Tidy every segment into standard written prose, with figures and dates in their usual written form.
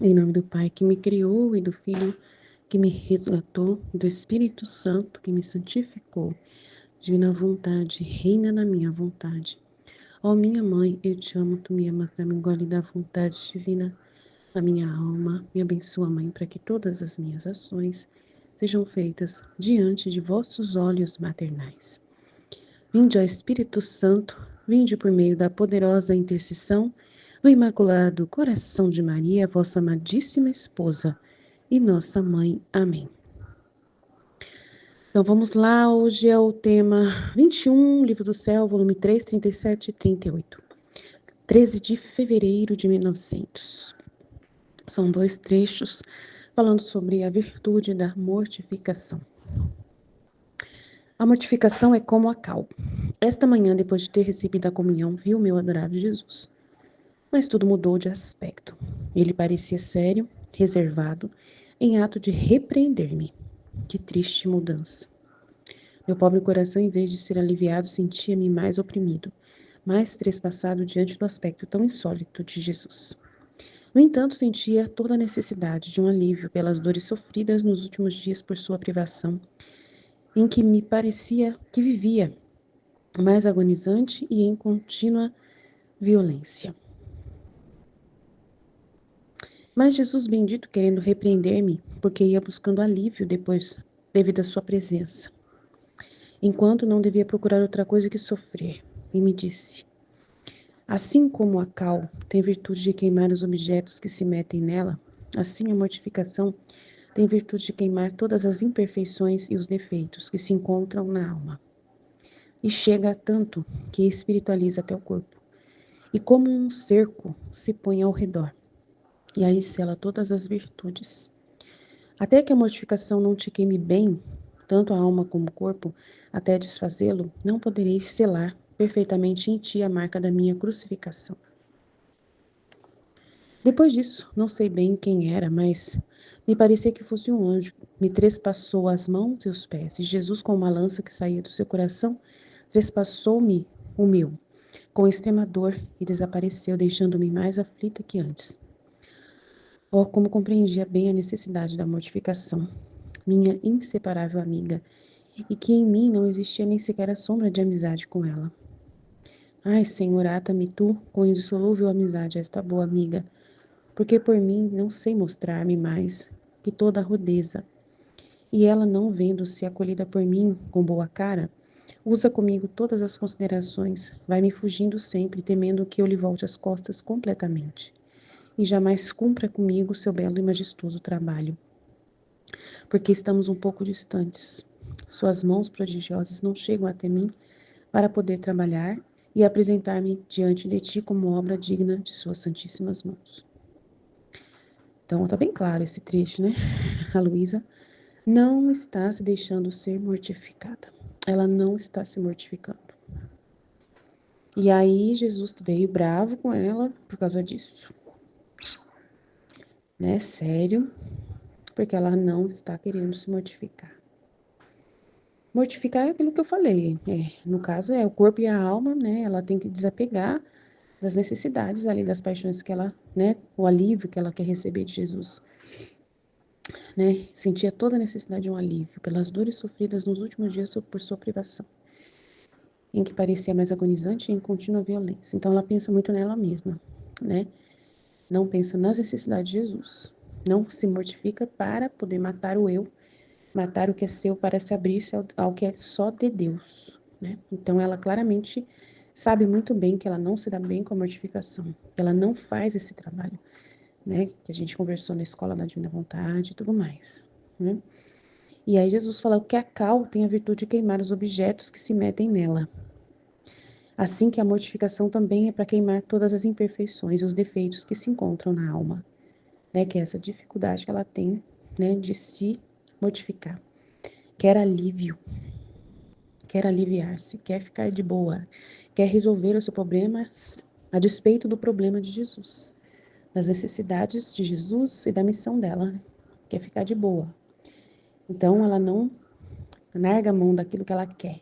Em nome do Pai que me criou e do Filho que me resgatou, e do Espírito Santo que me santificou. Divina vontade, reina na minha vontade. Ó minha mãe, eu te amo, tu me amas, dá-me um gole da vontade divina na minha alma. Me abençoa, Mãe, para que todas as minhas ações sejam feitas diante de vossos olhos maternais. Vinde, ó Espírito Santo, vinde por meio da poderosa intercessão do Imaculado Coração de Maria, vossa amadíssima esposa e nossa mãe. Amém. Então vamos lá, hoje é o tema 21, Livro do Céu, volume 3, 37 e 38. 13 de fevereiro de 1900. São dois trechos falando sobre a virtude da mortificação. A mortificação é como a cal. Esta manhã, depois de ter recebido a comunhão, vi o meu adorável Jesus. Mas tudo mudou de aspecto. Ele parecia sério, reservado, em ato de repreender-me. Que triste mudança. Meu pobre coração, em vez de ser aliviado, sentia-me mais oprimido, mais trespassado diante do aspecto tão insólito de Jesus. No entanto, sentia toda a necessidade de um alívio pelas dores sofridas nos últimos dias por sua privação, em que me parecia que vivia, mais agonizante e em contínua violência. Mas Jesus bendito, querendo repreender-me, porque ia buscando alívio devido à sua presença, enquanto não devia procurar outra coisa que sofrer, e me disse: assim como a cal tem virtude de queimar os objetos que se metem nela, assim a mortificação tem virtude de queimar todas as imperfeições e os defeitos que se encontram na alma. E chega a tanto que espiritualiza até o corpo, e como um cerco se põe ao redor, e aí sela todas as virtudes. Até que a mortificação não te queime bem, tanto a alma como o corpo, até desfazê-lo, não podereis selar perfeitamente em ti a marca da minha crucificação. Depois disso, não sei bem quem era, mas me parecia que fosse um anjo. Me trespassou as mãos e os pés, e Jesus, com uma lança que saía do seu coração, trespassou-me o meu, com extrema dor, e desapareceu, deixando-me mais aflita que antes. Oh, como compreendia bem a necessidade da mortificação, minha inseparável amiga, e que em mim não existia nem sequer a sombra de amizade com ela. Ai, Senhor, ata-me tu com indissolúvel amizade a esta boa amiga, porque por mim não sei mostrar-me mais que toda a rudeza. E ela, não vendo-se acolhida por mim com boa cara, usa comigo todas as considerações, vai-me fugindo sempre, temendo que eu lhe volte as costas completamente, e jamais cumpra comigo seu belo e majestoso trabalho. Porque estamos um pouco distantes. Suas mãos prodigiosas não chegam até mim para poder trabalhar e apresentar-me diante de ti como obra digna de suas santíssimas mãos. Então, tá bem claro esse trecho, né? A Luísa não está se deixando ser mortificada. Ela não está se mortificando. E aí, Jesus veio bravo com ela por causa disso. Né? Sério, porque ela não está querendo se mortificar. Mortificar é aquilo que eu falei. No caso, é o corpo e a alma, né? Ela tem que desapegar das necessidades ali, das paixões que ela, né? O alívio que ela quer receber de Jesus. Né? Sentia toda a necessidade de um alívio pelas dores sofridas nos últimos dias por sua privação, em que parecia mais agonizante e em contínua violência. Então ela pensa muito nela mesma, né? Não pensa nas necessidades de Jesus. Não se mortifica para poder matar o eu, matar o que é seu para se abrir-se ao que é só de Deus, né? Então ela claramente sabe muito bem que ela não se dá bem com a mortificação, que ela não faz esse trabalho, né? Que a gente conversou na escola da Divina Vontade e tudo mais, né? E aí Jesus fala que a cal tem a virtude de queimar os objetos que se metem nela. Assim que a mortificação também é para queimar todas as imperfeições e os defeitos que se encontram na alma, né? Que é essa dificuldade que ela tem, né? De se mortificar. Quer alívio, quer aliviar-se, quer ficar de boa, quer resolver o seu problema a despeito do problema de Jesus, das necessidades de Jesus e da missão dela, né? Quer ficar de boa. Então ela não larga a mão daquilo que ela quer,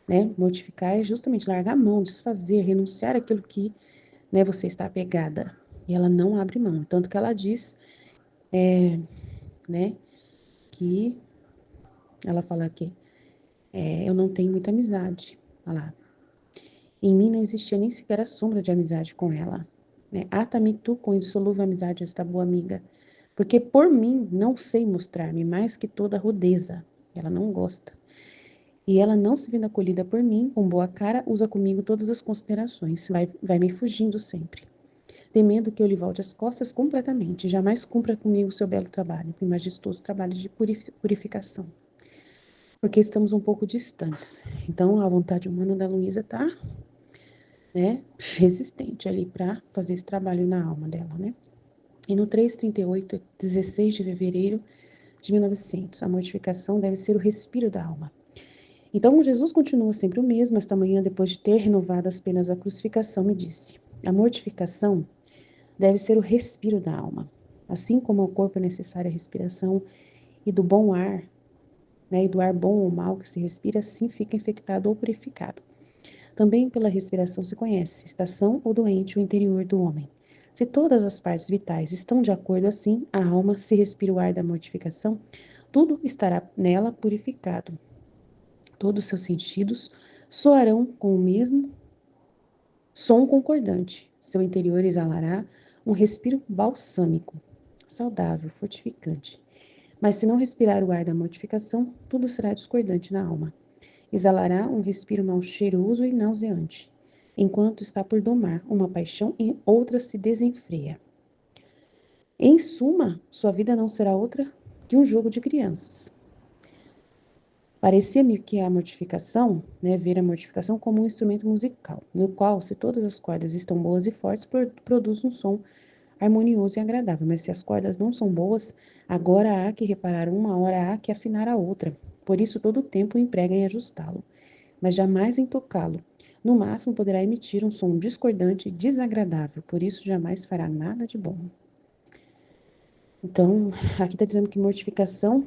né? Mortificar é justamente largar a mão, desfazer, renunciar àquilo que, né, você está apegada, E ela não abre mão. Tanto que ela diz, né, que ela fala que eu não tenho muita amizade. Olha lá. Em mim não existia nem sequer a sombra de amizade com ela. Né? Ata-me tu com indissolúvel amizade esta boa amiga, porque por mim não sei mostrar-me mais que toda rudeza. Ela não gosta. E ela, não se vendo acolhida por mim, com boa cara, usa comigo todas as considerações, vai me fugindo sempre, temendo que eu lhe volte as costas completamente, jamais cumpra comigo o seu belo trabalho, o majestoso trabalho de purificação, porque estamos um pouco distantes. Então, a vontade humana da Luísa tá, né, resistente ali para fazer esse trabalho na alma dela, né? E no 338, 16 de fevereiro de 1900, a mortificação deve ser o respiro da alma. Então, Jesus continua sempre o mesmo. Esta manhã, depois de ter renovado as penas da crucificação, me disse: a mortificação deve ser o respiro da alma. Assim como ao corpo é necessária a respiração e do bom ar, né, e do ar bom ou mal que se respira, assim fica infectado ou purificado. Também pela respiração se conhece, se está são ou doente, o interior do homem. Se todas as partes vitais estão de acordo assim, a alma, se respira o ar da mortificação, tudo estará nela purificado. Todos os seus sentidos soarão com o mesmo som concordante. Seu interior exalará um respiro balsâmico, saudável, fortificante. Mas se não respirar o ar da mortificação, tudo será discordante na alma. Exalará um respiro mal cheiroso e nauseante, enquanto está por domar uma paixão e outra se desenfreia. Em suma, sua vida não será outra que um jogo de crianças. Parecia-me que a mortificação, né, ver a mortificação como um instrumento musical, no qual, se todas as cordas estão boas e fortes, produz um som harmonioso e agradável. Mas se as cordas não são boas, agora há que reparar uma, hora há que afinar a outra. Por isso, todo o tempo emprega em ajustá-lo, mas jamais em tocá-lo. No máximo, poderá emitir um som discordante e desagradável, por isso jamais fará nada de bom. Então, aqui está dizendo que mortificação,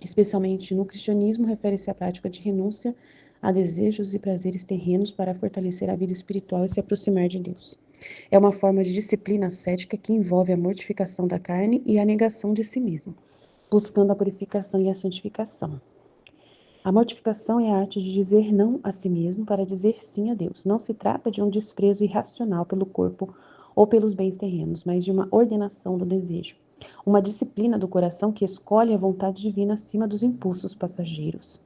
especialmente no cristianismo, refere-se à prática de renúncia a desejos e prazeres terrenos para fortalecer a vida espiritual e se aproximar de Deus. É uma forma de disciplina ascética que envolve a mortificação da carne e a negação de si mesmo, buscando a purificação e a santificação. A mortificação é a arte de dizer não a si mesmo para dizer sim a Deus. Não se trata de um desprezo irracional pelo corpo ou pelos bens terrenos, mas de uma ordenação do desejo. Uma disciplina do coração que escolhe a vontade divina acima dos impulsos passageiros,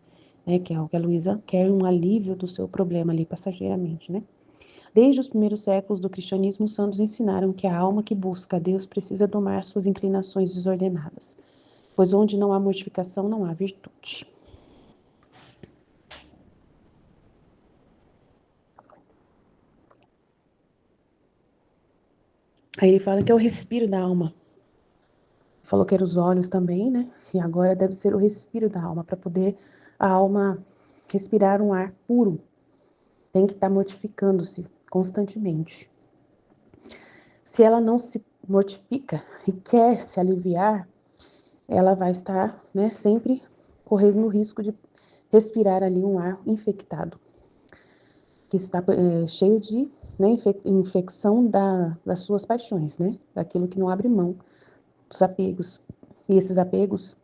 né? Que é o que a Luísa quer, um alívio do seu problema ali passageiramente, né? Desde os primeiros séculos do cristianismo, os santos ensinaram que a alma que busca a Deus precisa domar suas inclinações desordenadas, pois onde não há mortificação, não há virtude. Aí ele fala que é o respiro da alma. Falou que era os olhos também, né? E agora deve ser o respiro da alma, para poder a alma respirar um ar puro. Tem que estar mortificando-se constantemente. Se ela não se mortifica e quer se aliviar, ela vai estar, né, sempre correndo o risco de respirar ali um ar infectado, que está cheio de, né, infecção das suas paixões, né? Daquilo que não abre mão, dos apegos. E esses apegos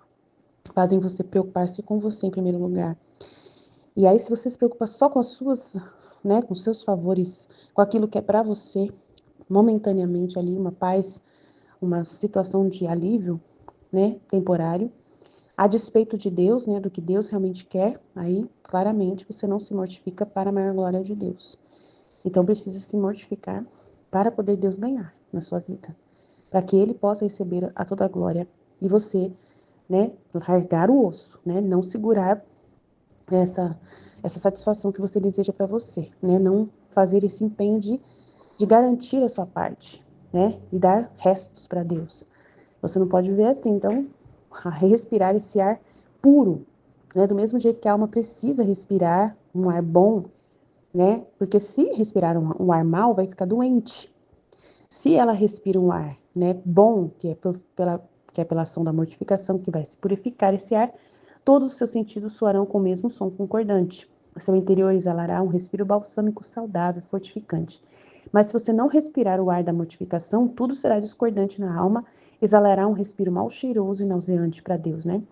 fazem você preocupar-se com você em primeiro lugar. E aí, se você se preocupa só com as suas, né, com seus favores, com aquilo que é para você, momentaneamente ali, uma paz, uma situação de alívio, né, temporário, a despeito de Deus, né, do que Deus realmente quer, aí, claramente, você não se mortifica para a maior glória de Deus. Então, precisa se mortificar para poder Deus ganhar na sua vida, para que Ele possa receber a toda a glória e você, né, largar o osso, né, não segurar essa satisfação que você deseja para você, né, não fazer esse empenho de garantir a sua parte, né, e dar restos para Deus. Você não pode viver assim, então, respirar esse ar puro, né, do mesmo jeito que a alma precisa respirar um ar bom, né, porque se respirar um ar mal, vai ficar doente. Se ela respira um ar, né, bom, que é pela ação da mortificação, que vai se purificar esse ar, todos os seus sentidos soarão com o mesmo som concordante. O seu interior exalará um respiro balsâmico saudável, fortificante. Mas se você não respirar o ar da mortificação, tudo será discordante na alma, exalará um respiro mal cheiroso e nauseante para Deus, né?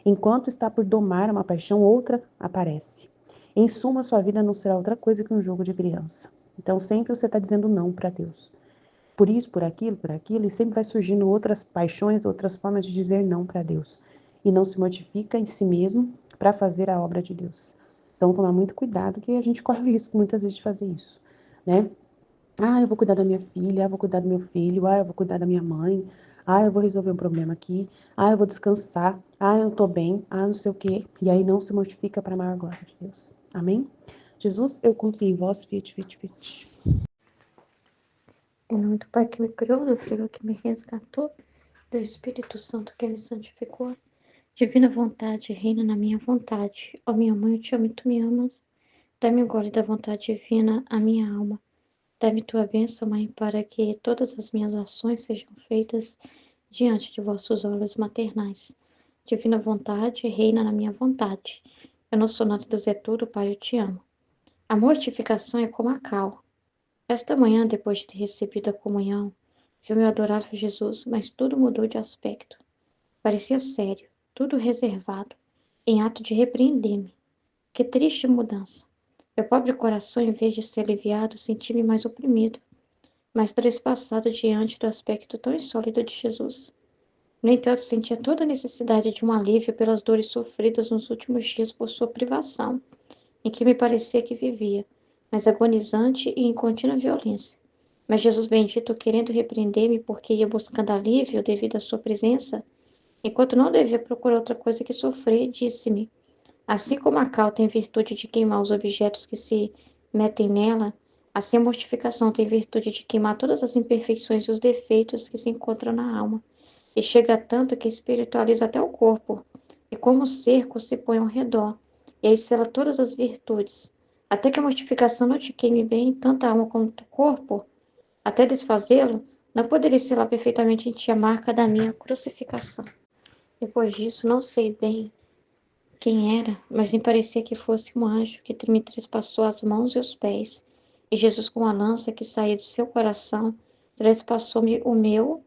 Enquanto está por domar uma paixão, outra aparece. Em suma, sua vida não será outra coisa que um jogo de criança. Então, sempre você está dizendo não para Deus. Por isso, por aquilo, e sempre vai surgindo outras paixões, outras formas de dizer não para Deus. E não se mortifica em si mesmo para fazer a obra de Deus. Então, tomar muito cuidado, que a gente corre o risco muitas vezes de fazer isso, né? Ah, eu vou cuidar da minha filha, eu vou cuidar do meu filho, eu vou cuidar da minha mãe, eu vou resolver um problema aqui, eu vou descansar, eu tô bem, não sei o quê. E aí não se mortifica para a maior glória de Deus. Amém? Jesus, eu confio em vós, fit, fit, fit. Em nome do Pai que me criou, do Filho que me resgatou, do Espírito Santo que me santificou. Divina vontade, reina na minha vontade. Ó minha mãe, eu te amo e tu me amas. Dá-me agora da vontade divina a minha alma. Dá-me tua bênção, Mãe, para que todas as minhas ações sejam feitas diante de vossos olhos maternais. Divina vontade, reina na minha vontade. Eu não sou nada do Zé Tudo, Pai, eu te amo. A mortificação é como a cal. Esta manhã, depois de ter recebido a comunhão, vi o meu adorável Jesus, mas tudo mudou de aspecto. Parecia sério, tudo reservado, em ato de repreender-me. Que triste mudança! Meu pobre coração, em vez de ser aliviado, senti-me mais oprimido, mais trespassado diante do aspecto tão insólito de Jesus. No entanto, sentia toda a necessidade de um alívio pelas dores sofridas nos últimos dias por sua privação, em que me parecia que vivia, mas agonizante e em contínua violência. Mas Jesus bendito, querendo repreender-me porque ia buscando alívio devido à sua presença, enquanto não devia procurar outra coisa que sofrer, disse-me: assim como a cal tem virtude de queimar os objetos que se metem nela, assim a mortificação tem virtude de queimar todas as imperfeições e os defeitos que se encontram na alma, e chega tanto que espiritualiza até o corpo, e como cerco se põe ao redor, e aí sela todas as virtudes, até que a mortificação não te queime bem tanto a alma quanto o corpo, até desfazê-lo, não poderia selar perfeitamente em ti a marca da minha crucificação. Depois disso, não sei bem quem era, mas me parecia que fosse um anjo que me trespassou as mãos e os pés, e Jesus, com a lança que saía de seu coração, trespassou-me o meu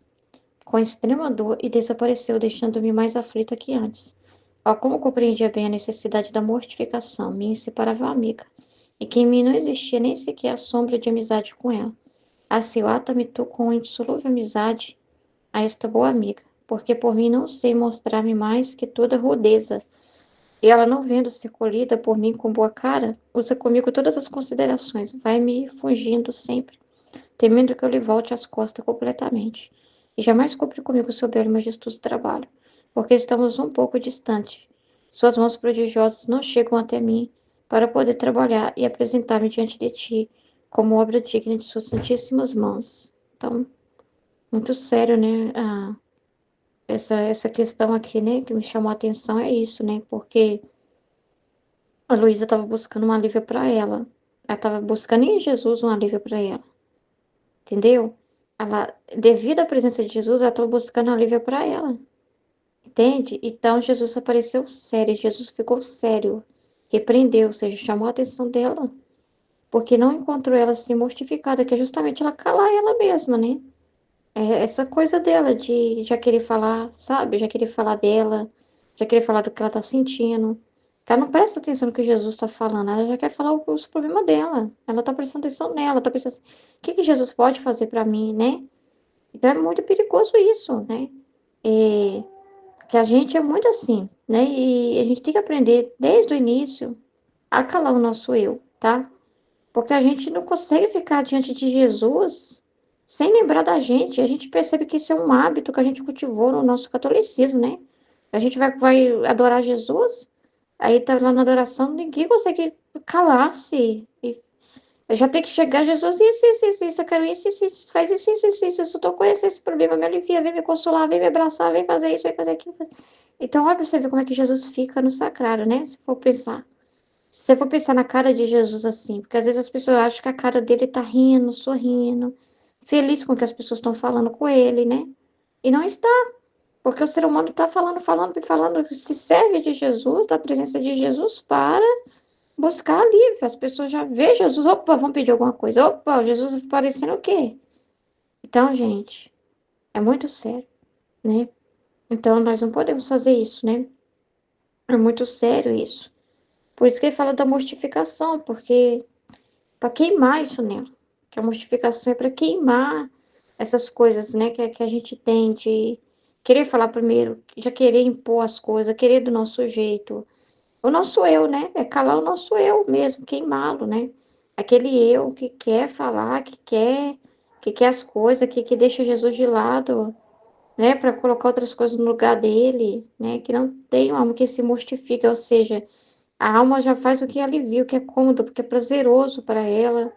com extrema dor e desapareceu, deixando-me mais aflita que antes. Ó, como compreendia bem a necessidade da mortificação, minha inseparável amiga, e que em mim não existia nem sequer a sombra de amizade com ela. Assim, ata-me tu com indissolúvel amizade a esta boa amiga, porque por mim não sei mostrar-me mais que toda rudeza, e ela, não vendo-se acolhida por mim com boa cara, usa comigo todas as considerações, vai-me fugindo sempre, temendo que eu lhe volte as costas completamente. E jamais cumpre comigo o seu belo e majestoso trabalho, porque estamos um pouco distante. Suas mãos prodigiosas não chegam até mim para poder trabalhar e apresentar-me diante de ti como obra digna de suas santíssimas mãos. Então, muito sério, né? Essa questão aqui, né, que me chamou a atenção é isso, né? Porque a Luísa estava buscando um alívio para ela. Ela estava buscando em Jesus um alívio para ela. Entendeu? Ela, devido à presença de Jesus, ela estava buscando alívio para ela. Entende? Então Jesus apareceu sério, Jesus ficou sério, repreendeu, ou seja, chamou a atenção dela, porque não encontrou ela assim mortificada, que é justamente ela calar ela mesma, né? É essa coisa dela de já querer falar, sabe? Já querer falar dela, já querer falar do que ela tá sentindo. Ela não presta atenção no que Jesus está falando, ela já quer falar os problemas dela. Ela tá prestando atenção nela, tá pensando assim, o que que Jesus pode fazer para mim, né? Então é muito perigoso isso, né? É, que a gente é muito assim, né? E a gente tem que aprender desde o início a calar o nosso eu, tá? Porque a gente não consegue ficar diante de Jesus sem lembrar da gente. A gente percebe que isso é um hábito que a gente cultivou no nosso catolicismo, né? A gente vai adorar Jesus, aí tá lá na adoração, ninguém consegue calar-se. E já tem que chegar Jesus, isso, eu quero isso, faz isso, eu tô com esse problema, me alivia, vem me consolar, vem me abraçar, vem fazer isso, vem fazer aquilo. Então, olha pra você ver como é que Jesus fica no sacrário, né? Se for pensar. Se você for pensar na cara de Jesus assim, porque às vezes as pessoas acham que a cara dele tá rindo, sorrindo, feliz com o que as pessoas estão falando com ele, né? E não está, porque o ser humano tá falando, se serve de Jesus, da presença de Jesus, para buscar alívio. As pessoas já vê Jesus, opa, vão pedir alguma coisa. Opa, Jesus parecendo o quê? Então, gente, é muito sério, né? Então, nós não podemos fazer isso, né? É muito sério isso. Por isso que ele fala da mortificação, porque para queimar isso nela. Que a mortificação é para queimar essas coisas, né? Que a gente tem de querer falar primeiro, já querer impor as coisas, querer do nosso jeito. O nosso eu, né? É calar o nosso eu mesmo, queimá-lo, né? Aquele eu que quer falar, que quer as coisas, que deixa Jesus de lado, né? Para colocar outras coisas no lugar dele, né? Que não tem uma alma que se mortifica, ou seja, a alma já faz o que alivia, o que é cômodo, porque é prazeroso para ela.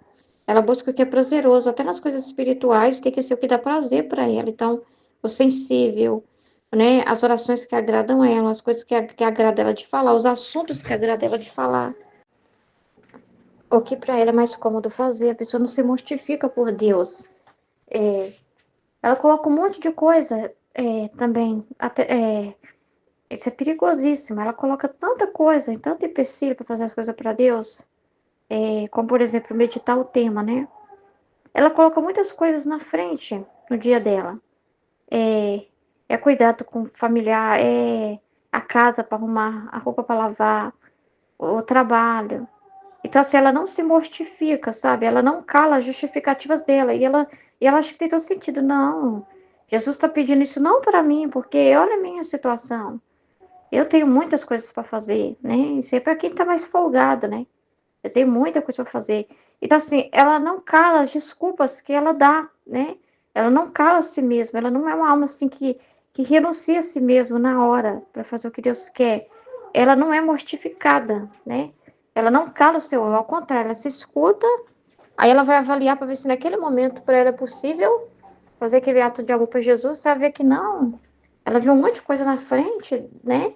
Ela busca o que é prazeroso, até nas coisas espirituais tem que ser o que dá prazer para ela. Então, o sensível, né? As orações que agradam ela, as coisas que agradam ela de falar, os assuntos que agradam ela de falar. O que para ela é mais cômodo fazer, a pessoa não se mortifica por Deus. Ela coloca um monte de coisa também, isso é perigosíssimo. Ela coloca tanta coisa, tanto empecilho para fazer as coisas para Deus, como por exemplo, meditar o tema, né? Ela coloca muitas coisas na frente no dia dela. É, é cuidado com o familiar, é a casa para arrumar, a roupa para lavar, o trabalho. Então, assim, ela não se mortifica, sabe? Ela não cala as justificativas dela. E ela acha que tem todo sentido. Não, Jesus está pedindo isso não para mim, porque olha a minha situação. Eu tenho muitas coisas para fazer, né? Isso é para quem está mais folgado, né? Eu tenho muita coisa para fazer. Então, assim, ela não cala as desculpas que ela dá, né? Ela não cala a si mesma. Ela não é uma alma, assim, que renuncia a si mesma na hora para fazer o que Deus quer. Ela não é mortificada, né? Ela não cala o seu eu, ao contrário, ela se escuta, aí ela vai avaliar para ver se naquele momento para ela é possível fazer aquele ato de amor para Jesus. Você vai ver que não. Ela vê um monte de coisa na frente, né?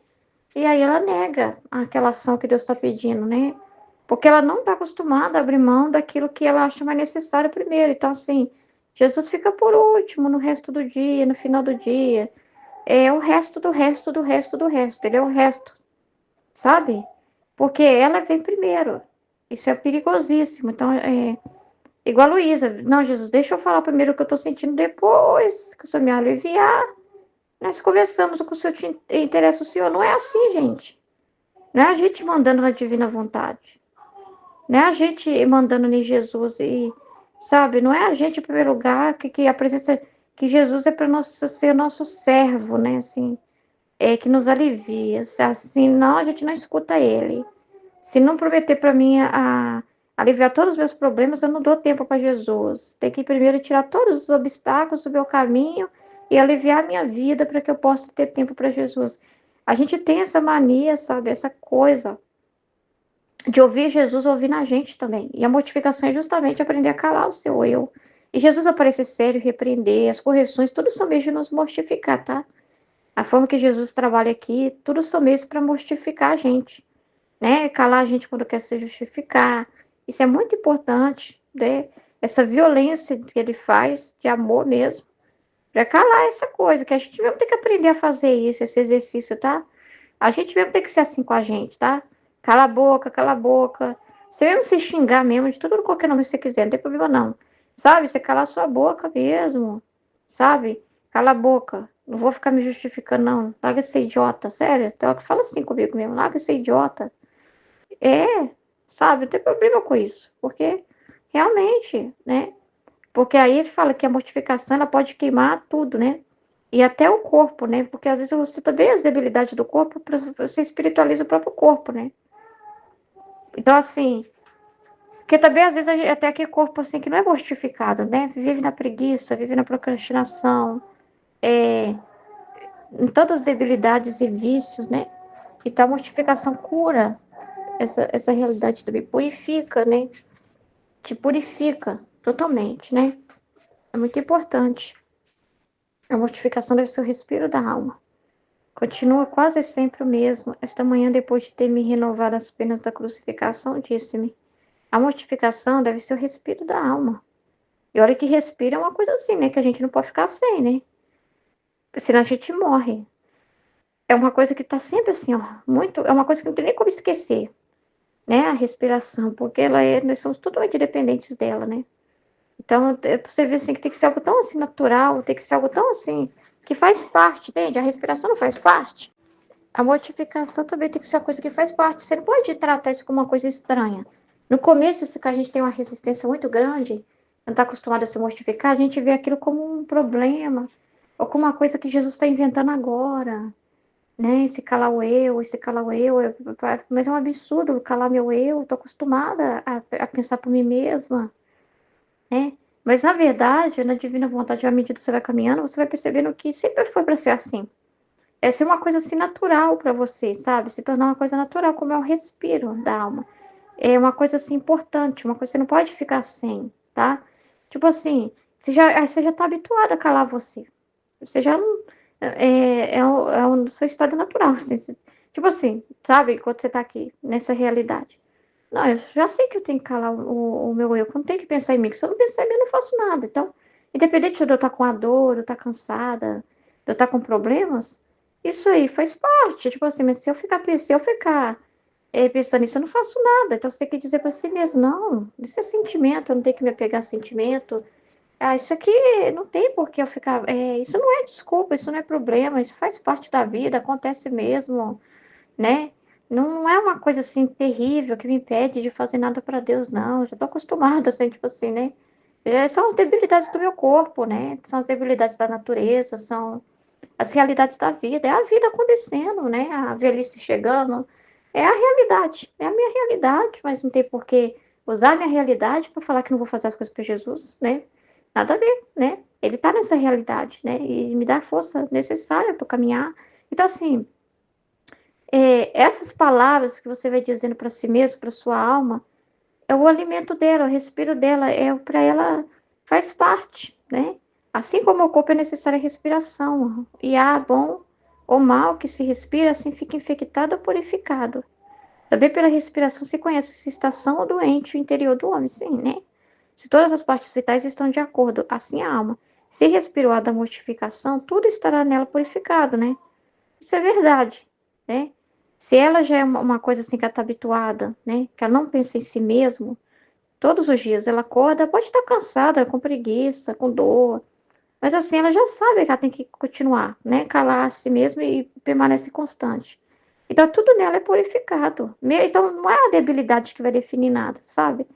E aí ela nega aquela ação que Deus está pedindo, né? Porque ela não está acostumada a abrir mão daquilo que ela acha mais necessário primeiro. Então, assim, Jesus fica por último no resto do dia, no final do dia. É o resto do resto do resto do resto. Ele é o resto, sabe? Porque ela vem primeiro. Isso é perigosíssimo. Então, igual a Luísa. Não, Jesus, deixa eu falar primeiro o que eu estou sentindo depois, que o Senhor me aliviar. Nós conversamos o que o Senhor te interessa o Senhor. Não é assim, gente. Não é a gente mandando na divina vontade. Não é a gente mandando em Jesus e, sabe, não é a gente em primeiro lugar que a presença que Jesus é para ser nosso servo, né, assim, que nos alivia. Se assim, não, a gente não escuta ele. Se não prometer para mim aliviar todos os meus problemas, eu não dou tempo para Jesus. Tem que primeiro tirar todos os obstáculos do meu caminho e aliviar a minha vida para que eu possa ter tempo para Jesus. A gente tem essa mania, sabe, essa coisa de ouvir Jesus ouvindo a gente também. E a mortificação é justamente aprender a calar o seu eu. E Jesus aparecer sério, repreender, as correções, tudo são meios de nos mortificar, tá? A forma que Jesus trabalha aqui, tudo são meios para mortificar a gente, né? Calar a gente quando quer se justificar. Isso é muito importante, né? Essa violência que ele faz, de amor mesmo, para calar essa coisa, que a gente mesmo tem que aprender a fazer isso, esse exercício, tá? A gente mesmo tem que ser assim com a gente, tá? Cala a boca, cala a boca. Você mesmo se xingar mesmo, de tudo qualquer nome que você quiser, não tem problema não. Sabe? Você calar a sua boca mesmo, sabe? Cala a boca. Não vou ficar me justificando, não. Larga de ser idiota, sério. Tem hora que fala assim comigo mesmo, larga de ser idiota. É, sabe? Não tem problema com isso. Porque, realmente, né? Porque aí ele fala que a mortificação, ela pode queimar tudo, né? E até o corpo, né? Porque às vezes você também as debilidades do corpo, você espiritualiza o próprio corpo, né? Então, assim, porque também às vezes até aquele corpo assim que não é mortificado, né? Vive na preguiça, vive na procrastinação, em todas as debilidades e vícios, né? Então a mortificação cura essa realidade também, purifica, né? Te purifica totalmente, né? É muito importante. A mortificação deve ser o respiro da alma. Continua quase sempre o mesmo. Esta manhã, depois de ter me renovado as penas da crucificação, disse-me: a mortificação deve ser o respiro da alma. E olha que respiro é uma coisa assim, né? Que a gente não pode ficar sem, né? Senão a gente morre. É uma coisa que tá sempre assim, ó. Muito, é uma coisa que não tem nem como esquecer, né, a respiração, porque nós somos totalmente dependentes dela, né? Então, você vê assim que tem que ser algo tão assim natural, tem que ser algo tão assim que faz parte, entende? A respiração não faz parte. A mortificação também tem que ser uma coisa que faz parte. Você não pode tratar isso como uma coisa estranha. No começo, se a gente tem uma resistência muito grande, não está acostumado a se mortificar, a gente vê aquilo como um problema, ou como uma coisa que Jesus está inventando agora, né? Esse calar o eu, mas é um absurdo calar meu eu, estou acostumada a pensar por mim mesma, né? Mas na verdade, na divina vontade, à medida que você vai caminhando, você vai percebendo que sempre foi para ser assim. É ser uma coisa assim natural para você, sabe? Se tornar uma coisa natural, como é o respiro da alma. É uma coisa assim importante, uma coisa que você não pode ficar sem, tá? Tipo assim, você já tá habituado a calar você. Você já não. É o seu estado natural, assim. Tipo assim, sabe? Quando você tá aqui, nessa realidade. Não, eu já sei que eu tenho que calar o meu eu, que eu não tenho que pensar em mim, que se eu não pensar em mim, eu não faço nada. Então, independente de eu estar com a dor, de eu estar cansada, de eu estar com problemas, isso aí faz parte. Tipo assim, mas se eu ficar pensando nisso, eu não faço nada. Então, você tem que dizer para si mesmo, não, isso é sentimento, eu não tenho que me apegar a sentimento. Ah, isso aqui não tem por que eu ficar. Isso não é desculpa, isso não é problema, isso faz parte da vida, acontece mesmo, né? Não é uma coisa assim terrível que me impede de fazer nada para Deus, não. Eu já tô acostumada, assim, tipo assim, né? São as debilidades do meu corpo, né? São as debilidades da natureza, são as realidades da vida. É a vida acontecendo, né? A velhice chegando. É a realidade, é a minha realidade, mas não tem por que usar a minha realidade para falar que não vou fazer as coisas para Jesus, né? Nada a ver, né? Ele tá nessa realidade, né? E me dá a força necessária para caminhar. Então, assim, essas palavras que você vai dizendo para si mesmo, para sua alma, é o alimento dela, o respiro dela, para ela faz parte, né? Assim como o corpo é necessária a respiração, e há bom ou mal que se respira, assim fica infectado ou purificado. Também pela respiração se conhece se está são ou doente o interior do homem, sim, né? Se todas as partes vitais estão de acordo, assim a alma. Se respirou a da mortificação, tudo estará nela purificado, né? Isso é verdade, né? Se ela já é uma coisa assim que ela está habituada, né? Que ela não pensa em si mesmo, todos os dias ela acorda, pode estar cansada, com preguiça, com dor, mas assim ela já sabe que ela tem que continuar, né? Calar a si mesma e permanece constante. Então tudo nela é purificado. Então não é a debilidade que vai definir nada, sabe?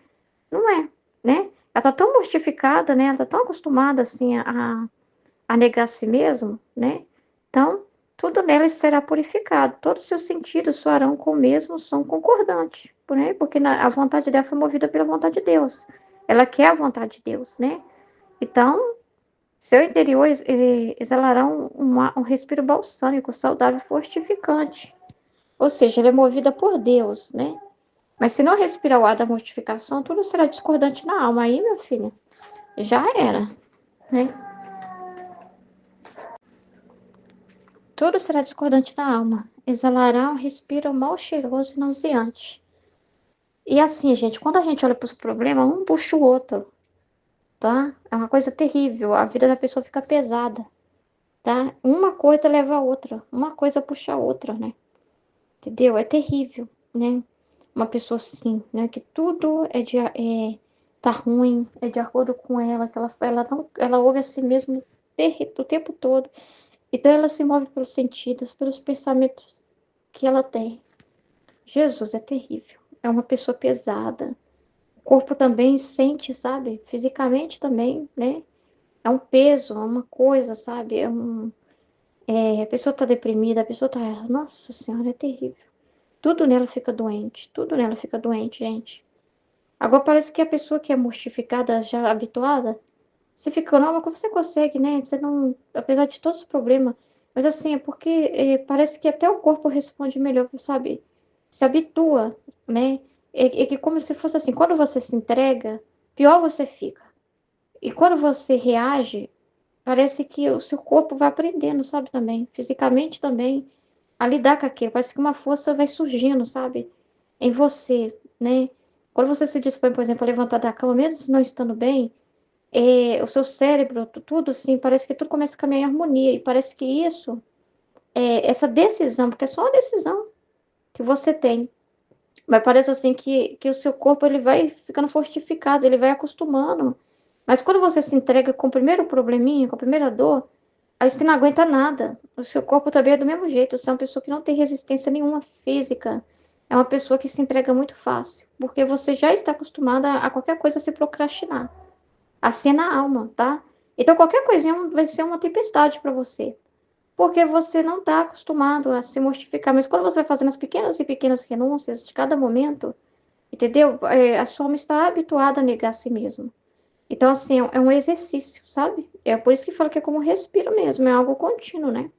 Não é, né? Ela tá tão mortificada, né? Ela tá tão acostumada assim a negar a si mesmo, né? Então, tudo nela será purificado, todos os seus sentidos soarão com o mesmo som concordante, né? Porque a vontade dela foi movida pela vontade de Deus. Ela quer a vontade de Deus, né? Então, seu interior exalará um respiro balsâmico, saudável e fortificante. Ou seja, ela é movida por Deus, né? Mas se não respirar o ar da mortificação, tudo será discordante na alma. Aí, minha filha, já era, né? Tudo será discordante na alma. Exalará um respiro mal cheiroso e nauseante. E assim, gente, quando a gente olha para os problemas, um puxa o outro, tá? É uma coisa terrível. A vida da pessoa fica pesada, tá? Uma coisa leva a outra. Uma coisa puxa a outra, né? Entendeu? É terrível, né? Uma pessoa assim, né? Que tudo tá ruim, é de acordo com ela, que ela não, ela ouve a si mesma o tempo todo. Então ela se move pelos sentidos, pelos pensamentos que ela tem. Jesus é terrível. É uma pessoa pesada. O corpo também sente, sabe? Fisicamente também, né? É um peso, é uma coisa, sabe? A pessoa tá deprimida, a pessoa tá. Nossa Senhora, é terrível. Tudo nela fica doente. Tudo nela fica doente, gente. Agora parece que a pessoa que é mortificada, já habituada, você fica, não, mas como você consegue, né? Você não. Apesar de todos os problemas. Mas assim, é porque parece que até o corpo responde melhor, sabe? Se habitua, né? É que como se fosse assim, quando você se entrega, pior você fica. E quando você reage, parece que o seu corpo vai aprendendo, sabe, também, fisicamente também, a lidar com aquilo. Parece que uma força vai surgindo, sabe, em você, né? Quando você se dispõe, por exemplo, a levantar da cama, mesmo não estando bem, o seu cérebro, tudo assim, parece que tudo começa a caminhar em harmonia. E parece que isso, essa decisão, porque é só uma decisão que você tem Mas parece assim que o seu corpo ele vai ficando fortificado, ele vai acostumando. Mas quando você se entrega com o primeiro probleminha, com a primeira dor, aí você não aguenta nada. O seu corpo também é do mesmo jeito. Você é uma pessoa que não tem resistência nenhuma física. É uma pessoa que se entrega muito fácil. Porque você já está acostumada a qualquer coisa se procrastinar. Assim é na alma, tá? Então qualquer coisinha vai ser uma tempestade para você. Porque você não está acostumado a se mortificar. Mas quando você vai fazendo as pequenas e pequenas renúncias de cada momento, entendeu? A sua alma está habituada a negar a si mesma. Então, assim, é um exercício, sabe? É por isso que fala que é como um respiro mesmo, é algo contínuo, né?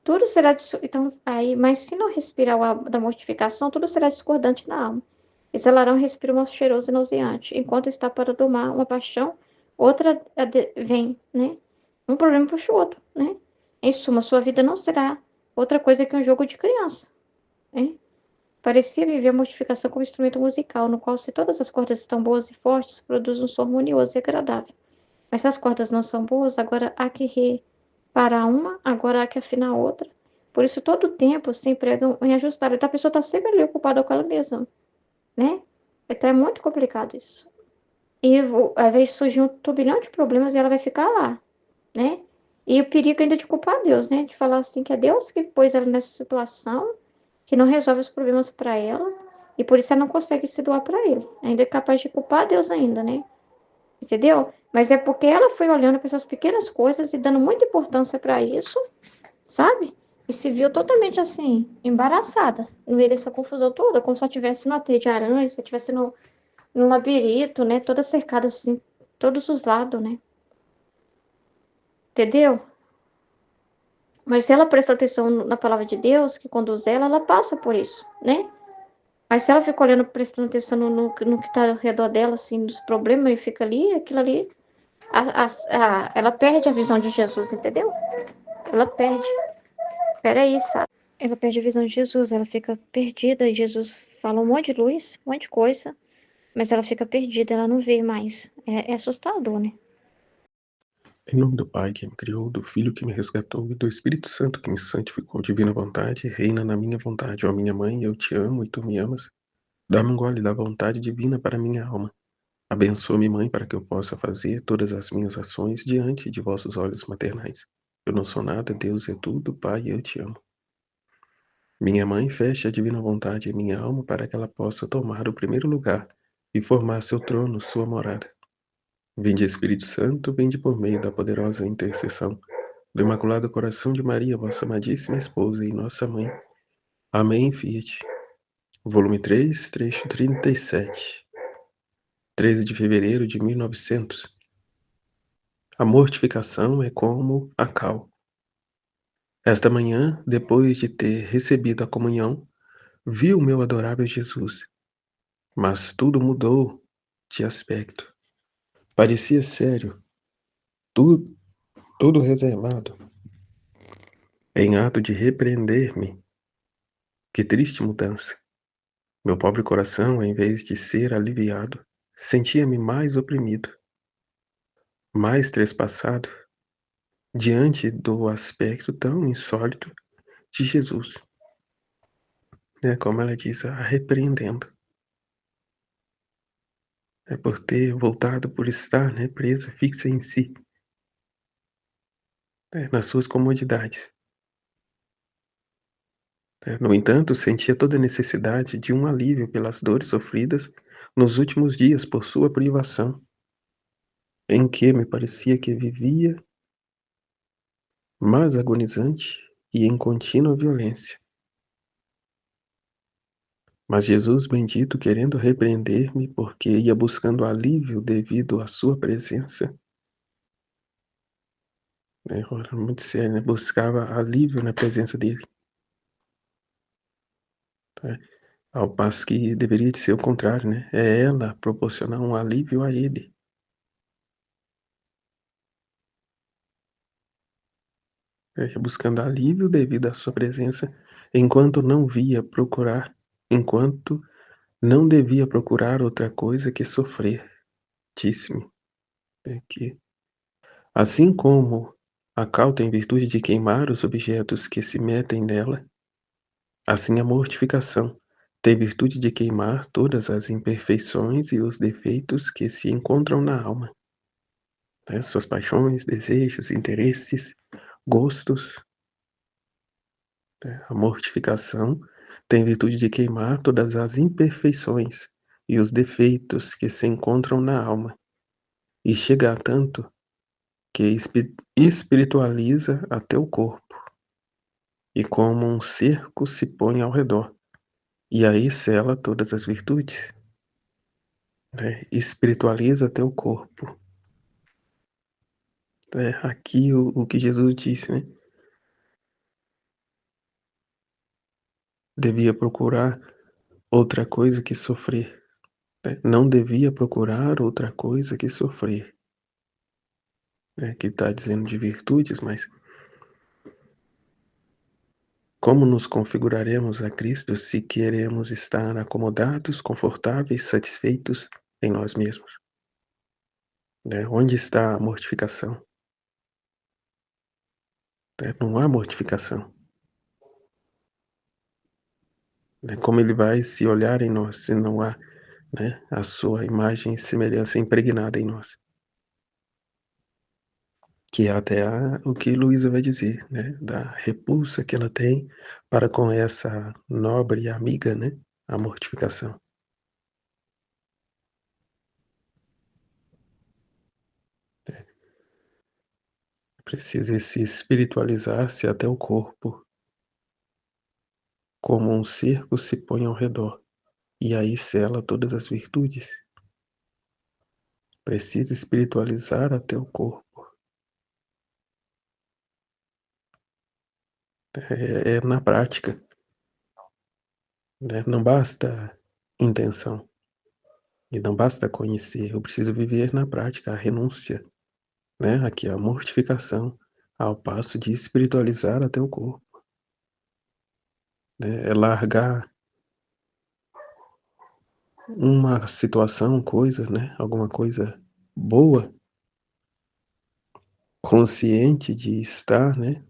Tudo será. Então, aí, mas se não respirar o ar da mortificação, tudo será discordante na alma. Exalará um respiro mal cheiroso e nauseante. Enquanto está para domar uma paixão, outra vem, né? Um problema puxa o outro, né? Em suma, sua vida não será outra coisa que um jogo de criança, né? Parecia viver a mortificação como instrumento musical, no qual, se todas as cordas estão boas e fortes, produz um som harmonioso e agradável. Mas se as cordas não são boas, agora há que reparar uma, agora há que afinar outra. Por isso, todo o tempo se empregam em ajustar. Então, a pessoa está sempre ali ocupada com ela mesma, né? Então, é muito complicado isso. E às vezes surge um turbilhão de problemas e ela vai ficar lá, né? E o perigo ainda de culpar Deus, né? De falar assim que é Deus que pôs ela nessa situação, que não resolve os problemas para ela, e por isso ela não consegue se doar para ele. Ainda é capaz de culpar Deus ainda, né? Entendeu? Mas é porque ela foi olhando para essas pequenas coisas e dando muita importância para isso, sabe? E se viu totalmente assim, embaraçada, no meio dessa confusão toda, como se ela estivesse numa teia de aranha, se ela estivesse no labirinto, né? Toda cercada assim, todos os lados, né? Entendeu? Mas se ela presta atenção na palavra de Deus, que conduz ela, ela passa por isso, né? Mas se ela fica olhando, prestando atenção no que está ao redor dela, assim, dos problemas, e fica ali, aquilo ali, ela perde a visão de Jesus, entendeu? Ela perde. Peraí, sabe? Ela perde a visão de Jesus, ela fica perdida, e Jesus fala um monte de luz, um monte de coisa, mas ela fica perdida, ela não vê mais. É assustador, né? Em nome do Pai que me criou, do Filho que me resgatou e do Espírito Santo que me santificou, divina vontade, reina na minha vontade. Ó minha mãe, eu te amo e tu me amas. Dá-me um gole da vontade divina para minha alma. Abençoa-me, mãe, para que eu possa fazer todas as minhas ações diante de vossos olhos maternais. Eu não sou nada, Deus é tudo, Pai, eu te amo. Minha mãe, feche a divina vontade em minha alma para que ela possa tomar o primeiro lugar e formar seu trono, sua morada. Vinde Espírito Santo, vinde por meio da poderosa intercessão do Imaculado Coração de Maria, vossa amadíssima esposa e nossa mãe. Amém, Fiat. Volume 3, trecho 37. 13 de fevereiro de 1900. A mortificação é como a cal. Esta manhã, depois de ter recebido a comunhão, vi o meu adorável Jesus, mas tudo mudou de aspecto. Parecia sério, tudo reservado, em ato de repreender-me. Que triste mudança! Meu pobre coração, em vez de ser aliviado, sentia-me mais oprimido, mais trespassado, diante do aspecto tão insólito de Jesus, né? Como ela diz, a repreendendo. É por ter voltado, por estar, né, presa, fixa em si, né, nas suas comodidades. No entanto, sentia toda a necessidade de um alívio pelas dores sofridas nos últimos dias por sua privação, em que me parecia que vivia, mas agonizante e em contínua violência. Mas Jesus bendito, querendo repreender-me, porque ia buscando alívio devido à sua presença, né, era muito sério, né, buscava alívio na presença dele, tá? Ao passo que deveria de ser o contrário, né? É ela proporcionar um alívio a ele. Buscando alívio devido à sua presença, enquanto não devia procurar outra coisa que sofrer. Disse-me, que assim como a cal tem virtude de queimar os objetos que se metem nela, assim a mortificação tem virtude de queimar todas as imperfeições e os defeitos que se encontram na alma, né? Suas paixões, desejos, interesses, gostos, né? A mortificação tem virtude de queimar todas as imperfeições e os defeitos que se encontram na alma, e chega a tanto que espiritualiza até o corpo, e como um cerco se põe ao redor, e aí sela todas as virtudes, né? Espiritualiza até o corpo. É aqui o que Jesus disse, né? Devia procurar outra coisa que sofrer, né? Não devia procurar outra coisa que sofrer, né? Que está dizendo de virtudes, mas como nos configuraremos a Cristo se queremos estar acomodados, confortáveis, satisfeitos em nós mesmos, né? Onde está a mortificação? Né? Não há mortificação. Né? Como ele vai se olhar em nós se não há, né, a sua imagem e semelhança impregnada em nós? Que é até o que Luísa vai dizer, né, da repulsa que ela tem para com essa nobre amiga, né, a mortificação. Precisa se espiritualizar-se até o corpo, como um cerco se põe ao redor, e aí sela todas as virtudes. Precisa espiritualizar até o corpo. É na prática, né? Não basta intenção, e não basta conhecer, eu preciso viver na prática a renúncia, né? Aqui a mortificação, ao passo de espiritualizar até o corpo, né? É largar uma situação, coisa, né? Alguma coisa boa, consciente de estar, né,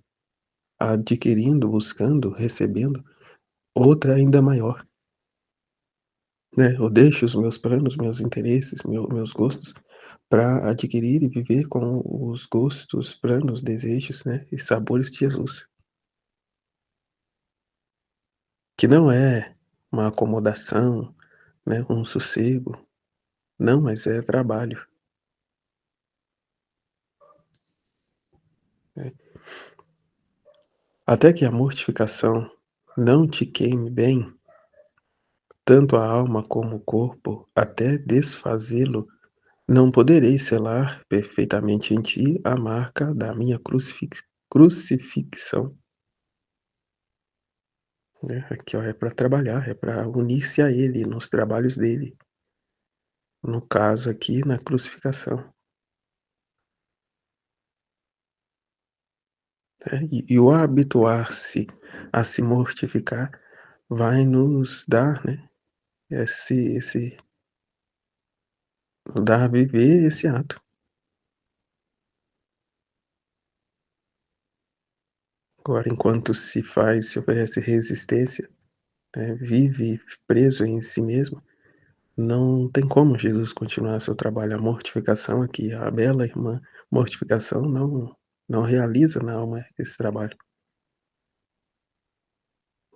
adquirindo, buscando, recebendo outra ainda maior, né? Eu deixo os meus planos, meus interesses, meus gostos para adquirir e viver com os gostos, planos, desejos, né, e sabores de Jesus. Que não é uma acomodação, né, um sossego, não, mas é trabalho, né? Até que a mortificação não te queime bem, tanto a alma como o corpo, até desfazê-lo, não poderei selar perfeitamente em ti a marca da minha crucifixão, né? Aqui, ó, é para trabalhar, é para unir-se a ele nos trabalhos dele, no caso aqui, na crucificação, né? E o habituar-se a se mortificar vai nos dar, né, esse dar a viver esse ato. Agora, enquanto se oferece resistência, né, vive preso em si mesmo, não tem como Jesus continuar seu trabalho. A mortificação aqui, a bela irmã mortificação não realiza na alma esse trabalho.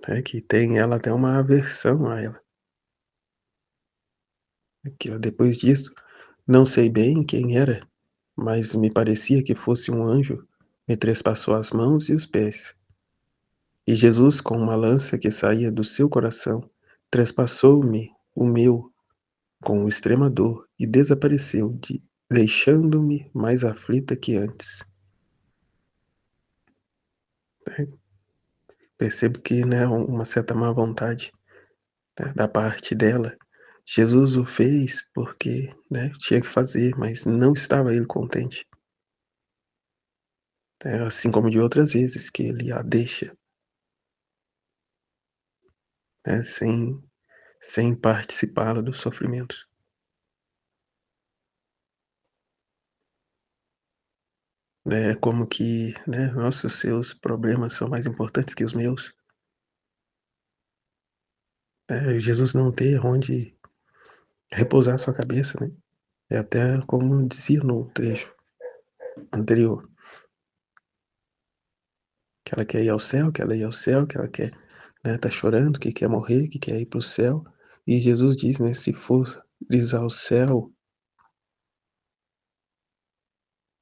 É que tem ela até uma aversão a ela. Aqui, ó, depois disso, não sei bem quem era, mas me parecia que fosse um anjo, me trespassou as mãos e os pés. E Jesus, com uma lança que saía do seu coração, trespassou-me o meu com extrema dor e desapareceu, deixando-me mais aflita que antes. Percebo que, né, uma certa má vontade, né, da parte dela. Jesus o fez porque, né, tinha que fazer, mas não estava ele contente. Assim como de outras vezes que ele a deixa, né, sem participá-la do sofrimento. É como que, né, nossa, os seus problemas são mais importantes que os meus. Jesus não ter onde repousar sua cabeça, né? É até como dizia no trecho anterior, que ela quer ir ao céu, que ela ir ao céu, que ela quer, né, tá chorando, que quer morrer, que quer ir para o céu. E Jesus diz, né, se fores ao céu,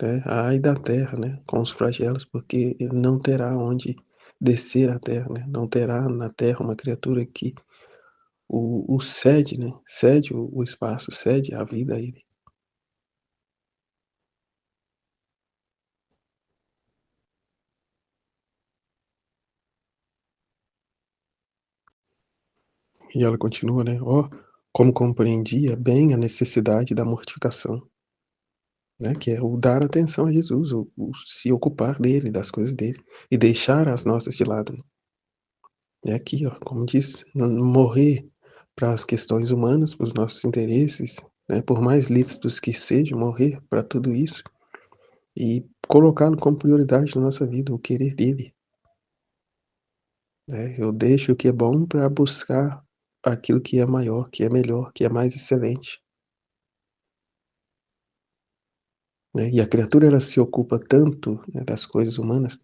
né, ai da terra, né, com os flagelos, porque ele não terá onde descer à terra, né, não terá na terra uma criatura que o cede, né, cede o espaço, cede a vida a ele. E ela continua, né, como compreendia bem a necessidade da mortificação, né, que é o dar atenção a Jesus, o se ocupar dele, das coisas dele, e deixar as nossas de lado. Né? É aqui, como diz, morrer para as questões humanas, para os nossos interesses, né, por mais lícitos que sejam, morrer para tudo isso e colocá-lo como prioridade na nossa vida, o querer dele. Né? Eu deixo o que é bom para buscar aquilo que é maior, que é melhor, que é mais excelente. Né? E a criatura ela se ocupa tanto, né, das coisas humanas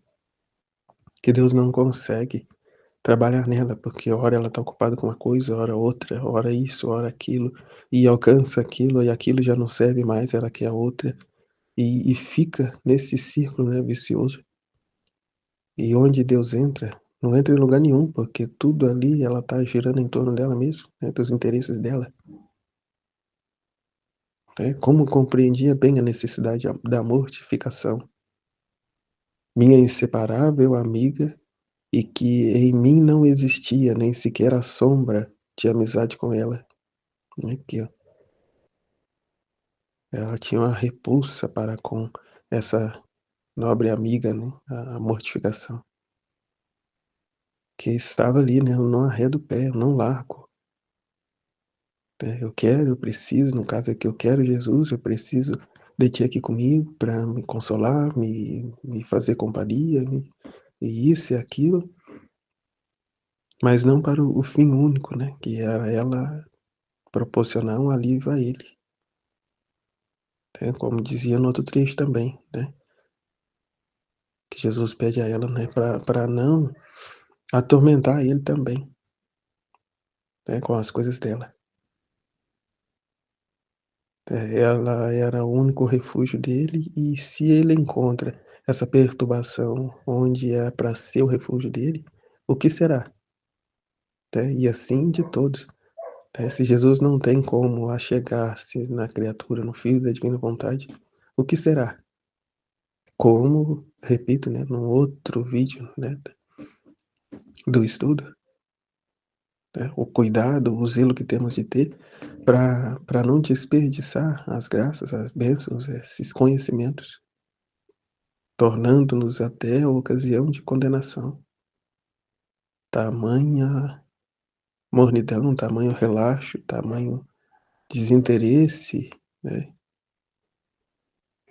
que Deus não consegue trabalhar nela, porque ora ela está ocupada com uma coisa, ora outra, ora isso, ora aquilo, e alcança aquilo, e aquilo já não serve mais, ela quer a outra, e fica nesse círculo, né, vicioso. E onde Deus entra, não entra em lugar nenhum, porque tudo ali ela está girando em torno dela mesmo, né, dos interesses dela. Né? Como compreendia bem a necessidade da mortificação. Minha inseparável amiga, e que em mim não existia nem sequer a sombra de amizade com ela. Aqui, ó. Ela tinha uma repulsa para com essa nobre amiga, né? A mortificação. Que estava ali, né? Eu não arredo o pé, eu não largo. Né? Eu quero, eu preciso, no caso aqui, eu quero Jesus, eu preciso de ti aqui comigo para me consolar, me fazer companhia, e isso e aquilo, mas não para o fim único, né? Que era ela proporcionar um alívio a ele. Né? Como dizia no outro trecho também, né? Que Jesus pede a ela, né? Para não atormentar ele também, né? Com as coisas dela. Ela era o único refúgio dele, e se ele encontra essa perturbação onde é para ser o refúgio dele, o que será? Né? E assim de todos. Né? Se Jesus não tem como achegar-se na criatura, no Filho da Divina Vontade, o que será? Como, repito, né, num outro vídeo, né, do estudo, né, o cuidado, o zelo que temos de ter para não desperdiçar as graças, as bênçãos, esses conhecimentos, tornando-nos até ocasião de condenação. Tamanha mornidão, tamanho relaxo, tamanho desinteresse, né,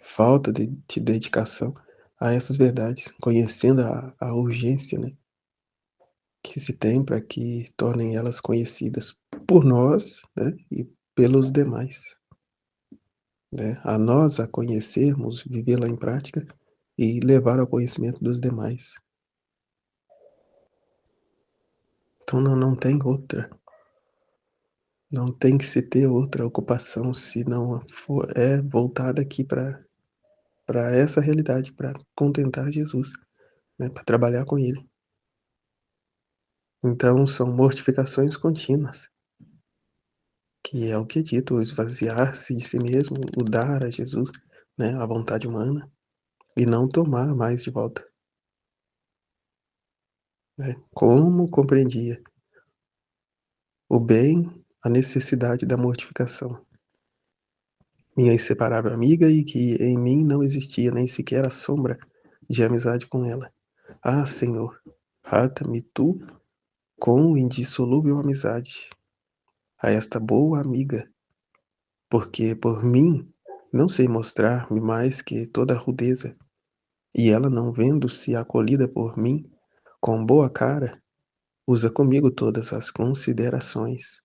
falta de dedicação a essas verdades, conhecendo a urgência, né, que se tem para que tornem elas conhecidas por nós, né, e pelos demais. Né, a nós a conhecermos, vivê-la em prática e levar ao conhecimento dos demais. Então não tem outra. Não tem que se ter outra ocupação se não for, voltada aqui para essa realidade, para contentar Jesus, né, para trabalhar com Ele. Então são mortificações contínuas, que é o que é dito, o esvaziar-se de si mesmo, o dar a Jesus, né, a vontade humana, e não tomar mais de volta. Né? Como compreendia o bem, a necessidade da mortificação. Minha inseparável amiga, e que em mim não existia nem sequer a sombra de amizade com ela. Ah, Senhor, rata-me tu com indissolúvel amizade a esta boa amiga, porque por mim não sei mostrar-me mais que toda rudeza, e ela não vendo-se acolhida por mim com boa cara, Usa comigo todas as considerações.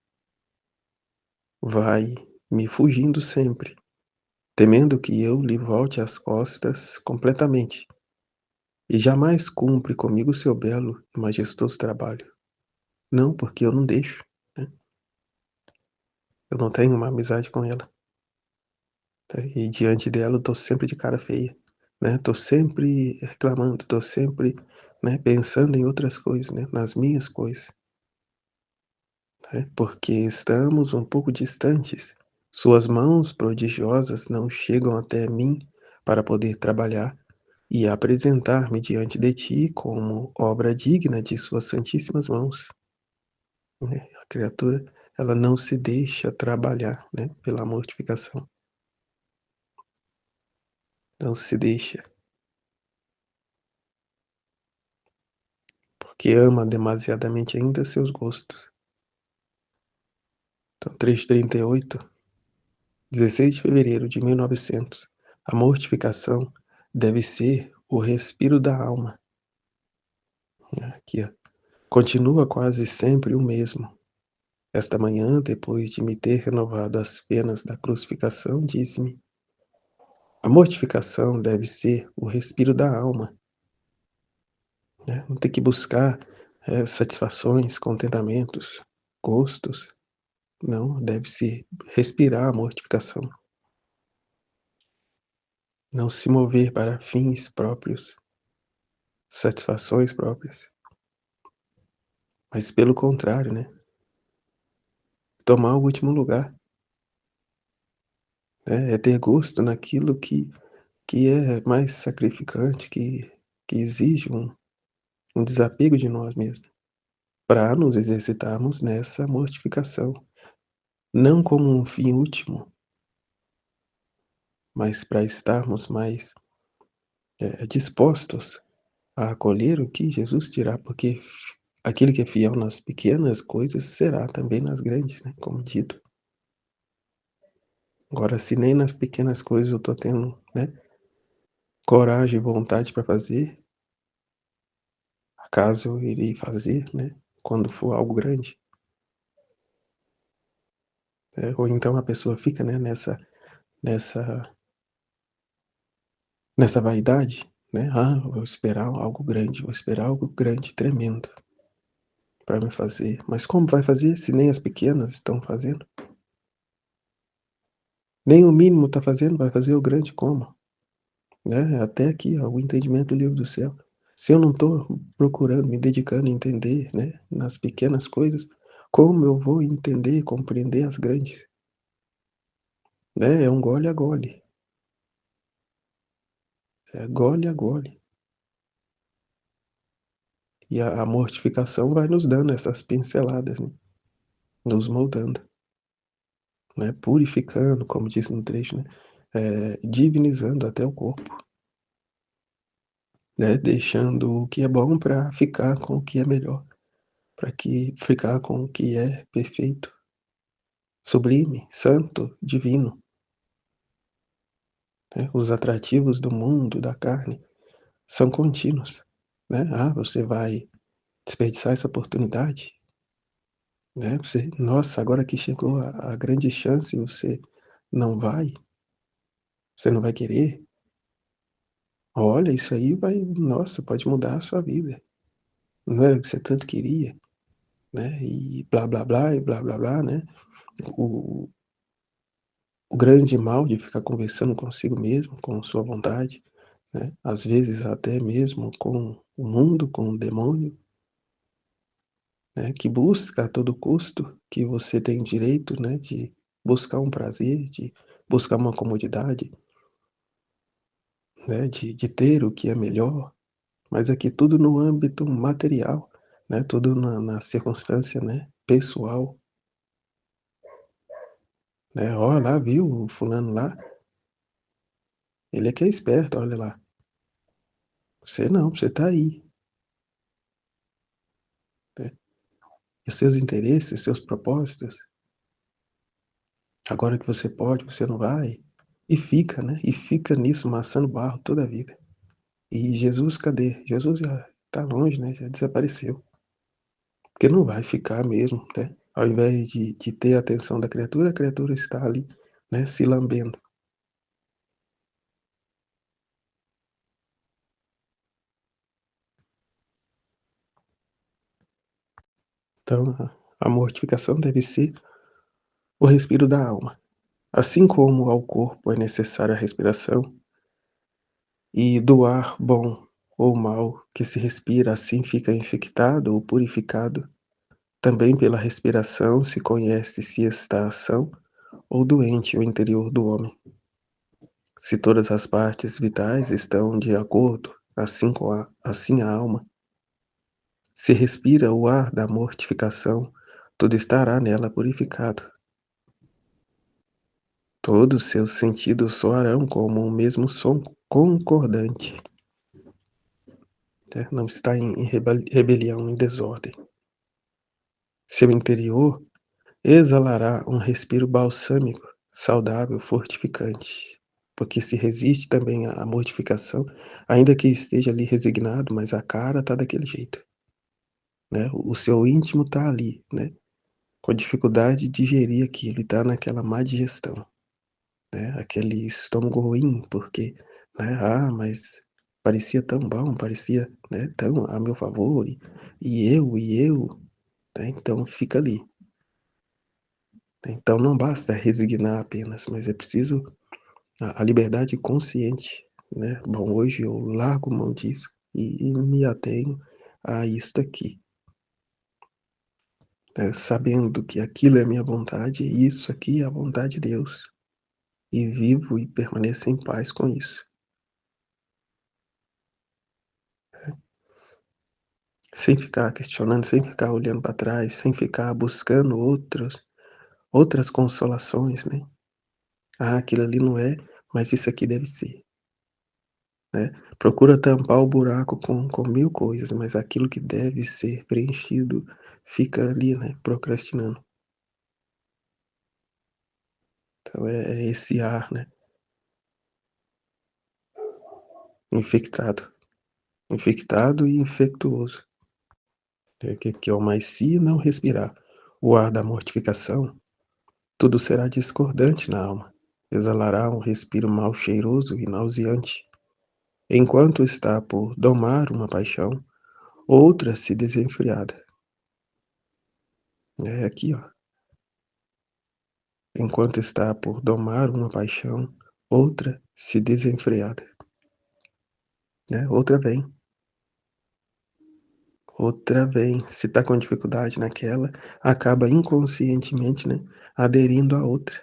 Vai me fugindo sempre, temendo que eu lhe volte as costas completamente, e jamais cumpre comigo seu belo e majestoso trabalho. Não, porque eu não deixo, né? Eu não tenho uma amizade com ela, tá? E diante dela eu tô sempre de cara feia, né? Tô sempre reclamando, tô sempre, né, pensando em outras coisas, né, nas minhas coisas, né? Porque estamos um pouco distantes. Suas mãos prodigiosas não chegam até mim para poder trabalhar e apresentar-me diante de ti como obra digna de suas santíssimas mãos, né? A criatura, ela não se deixa trabalhar, né, pela mortificação. Não se deixa, porque ama demasiadamente ainda seus gostos. Então, 338, 16 de fevereiro de 1900. A mortificação deve ser o respiro da alma. Aqui, ó. Continua quase sempre o mesmo. Esta manhã, depois de me ter renovado as penas da crucificação, disse-me: a mortificação deve ser o respiro da alma, né? Não tem que buscar satisfações, contentamentos, gostos. Não, deve-se respirar a mortificação. Não se mover para fins próprios, satisfações próprias. Mas pelo contrário, né? Tomar o último lugar. Né? É ter gosto naquilo que é mais sacrificante, que exige um desapego de nós mesmos, para nos exercitarmos nessa mortificação. Não como um fim último, mas para estarmos mais dispostos a acolher o que Jesus dirá, porque aquele que é fiel nas pequenas coisas será também nas grandes, né? Como dito. Agora, se nem nas pequenas coisas eu estou tendo, né, coragem e vontade para fazer, acaso eu irei fazer, né, quando for algo grande? Ou então a pessoa fica, né, nessa, nessa vaidade, né? Ah, vou esperar algo grande, tremendo, para me fazer. Mas como vai fazer se nem as pequenas estão fazendo? Nem o mínimo está fazendo, vai fazer o grande como? Né? Até aqui, ó, o entendimento do livro do céu. Se eu não estou procurando, me dedicando a entender, né, nas pequenas coisas, como eu vou entender e compreender as grandes? Né? É um gole a gole. É gole a gole. E a mortificação vai nos dando essas pinceladas, né? Nos moldando, né? Purificando, como diz no trecho, né? Divinizando até o corpo, né? Deixando o que é bom para ficar com o que é melhor, para que ficar com o que é perfeito, sublime, santo, divino. Né? Os atrativos do mundo, da carne, são contínuos. Né? Ah, você vai desperdiçar essa oportunidade? Né? Nossa, agora que chegou a grande chance, você não vai? Você não vai querer? Olha, isso aí vai, nossa, pode mudar a sua vida. Não era o que você tanto queria, né? E blá blá blá e blá blá blá, né? O, o grande mal de ficar conversando consigo mesmo, com sua vontade, né? Às vezes até mesmo com o mundo, com o demônio, né? Que busca a todo custo que você tem direito, né? De buscar um prazer, de buscar uma comodidade, né? De ter o que é melhor, mas aqui tudo no âmbito material, né? Tudo na circunstância, né, pessoal, né? Ó, lá viu o fulano lá, ele é que é esperto, olha lá. Você não, você tá aí, né? E seus interesses, seus propósitos, agora que você pode, você não vai. E fica, né? E fica nisso, maçando barro toda a vida. E Jesus, cadê? Jesus já tá longe, né? Já desapareceu. Porque não vai ficar mesmo, né? Ao invés de ter a atenção da criatura, a criatura está ali, né, se lambendo. Então, a mortificação deve ser o respiro da alma. Assim como ao corpo é necessária a respiração, e do ar bom ou mau que se respira, assim fica infectado ou purificado, também pela respiração se conhece se está são ou doente o interior do homem. Se todas as partes vitais estão de acordo, assim a alma. Se respira o ar da mortificação, tudo estará nela purificado. Todos seus sentidos soarão como o mesmo som concordante. Não está em rebelião, em desordem. Seu interior exalará um respiro balsâmico, saudável, fortificante, porque se resiste também à mortificação, ainda que esteja ali resignado, mas a cara está daquele jeito, né? O seu íntimo está ali, né? Com a dificuldade de digerir aquilo e está naquela má digestão, né? Aquele estômago ruim, porque, né? Mas parecia tão bom, parecia, né, tão a meu favor, e eu, né? Então fica ali. Então não basta resignar apenas, mas é preciso a liberdade consciente, né? Bom, hoje eu largo mão disso e me atenho a isto aqui, né? Sabendo que aquilo é minha vontade e isso aqui é a vontade de Deus, e vivo e permaneço em paz com isso. Sem ficar questionando, sem ficar olhando para trás, sem ficar buscando outras consolações, né? Aquilo ali não é, mas isso aqui deve ser. Né? Procura tampar o buraco com mil coisas, mas aquilo que deve ser preenchido fica ali, né, procrastinando. Então é esse ar, né, infectado, infectado e infectuoso, que é o mais se não respirar o ar da mortificação, tudo será discordante na alma, exalará um respiro mal cheiroso e nauseante, enquanto está por domar uma paixão, outra se desenfreada. É aqui, ó. Enquanto está por domar uma paixão, outra se desenfreada, né? Outra vem, se está com dificuldade naquela, acaba inconscientemente, né, aderindo a outra,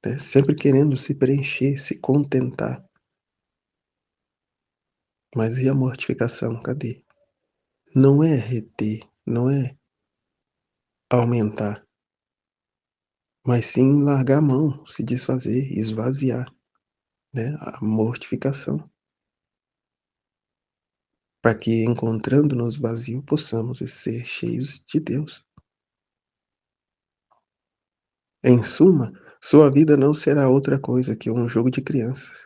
né? Sempre querendo se preencher, se contentar. Mas e a mortificação, cadê? Não é reter, não é aumentar, mas sim largar a mão, se desfazer, esvaziar, né? A mortificação. Para que, encontrando-nos vazio, possamos ser cheios de Deus. Em suma, sua vida não será outra coisa que um jogo de crianças,